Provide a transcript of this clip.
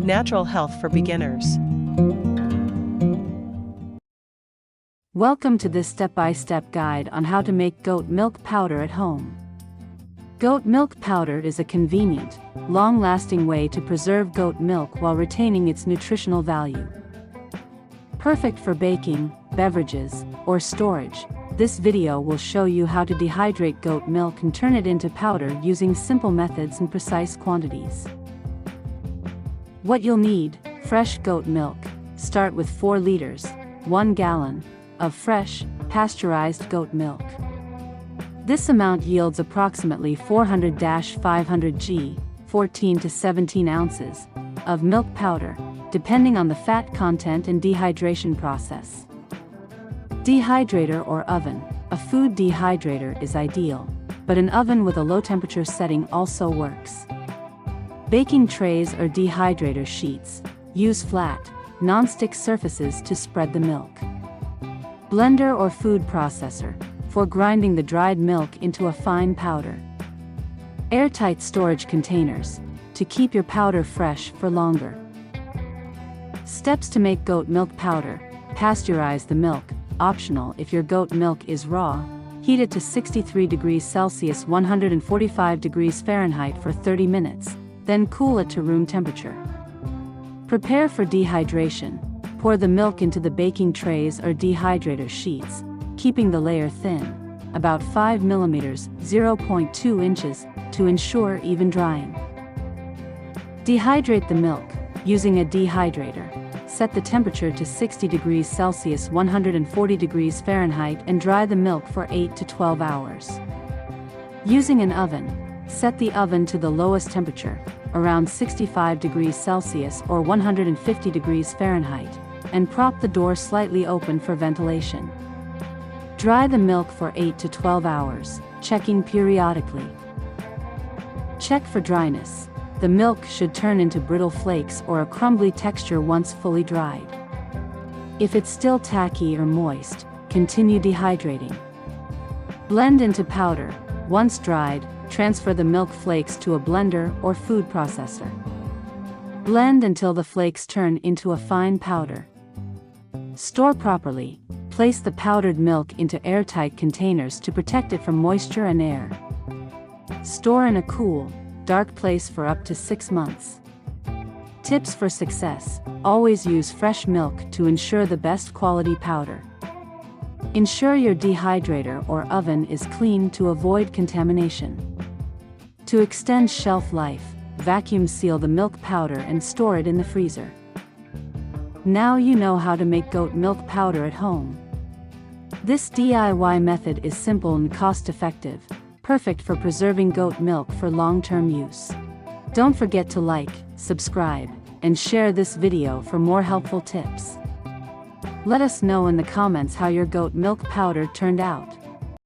natural health for beginners. Welcome to this step-by-step guide on how to make goat milk powder at home. Goat milk powder is a convenient, long-lasting way to preserve goat milk while retaining its nutritional value. Perfect for baking, beverages, or storage, this video will show you how to dehydrate goat milk and turn it into powder using simple methods and precise quantities. What you'll need: fresh goat milk. Start with 4 liters, 1 gallon, of fresh, pasteurized goat milk. This amount yields approximately 400-500 g, 14 to 17 ounces, of milk powder, depending on the fat content and dehydration process. Dehydrator or oven. A food dehydrator is ideal, but an oven with a low temperature setting also works. Baking trays or dehydrator sheets. Use flat, non-stick surfaces to spread the milk. Blender or food processor, for grinding the dried milk into a fine powder. Airtight storage containers, to keep your powder fresh for longer. Steps to make goat milk powder. Pasteurize the milk, optional if your goat milk is raw. Heat it to 63 degrees Celsius 145 degrees Fahrenheit for 30 minutes, then cool it to room temperature. Prepare for dehydration. Pour the milk into the baking trays or dehydrator sheets, keeping the layer thin, about 5 mm (0.2 inches), to ensure even drying. Dehydrate the milk, using a dehydrator. Set the temperature to 60 degrees Celsius 140 degrees Fahrenheit and dry the milk for 8 to 12 hours. Using an oven, set the oven to the lowest temperature, around 65 degrees Celsius or 150 degrees Fahrenheit, and prop the door slightly open for ventilation. Dry the milk for 8 to 12 hours, checking periodically. Check for dryness. The milk should turn into brittle flakes or a crumbly texture once fully dried. If it's still tacky or moist, continue dehydrating. Blend into powder. Once dried, transfer the milk flakes to a blender or food processor. Blend until the flakes turn into a fine powder. Store properly. Place the powdered milk into airtight containers to protect it from moisture and air. Store in a cool, dark place for up to 6 months. Tips for success: always use fresh milk to ensure the best quality powder. Ensure your dehydrator or oven is clean to avoid contamination. To extend shelf life, vacuum seal the milk powder and store it in the freezer. Now you know how to make goat milk powder at home. This DIY method is simple and cost-effective, perfect for preserving goat milk for long-term use. Don't forget to like, subscribe, and share this video for more helpful tips. Let us know in the comments how your goat milk powder turned out.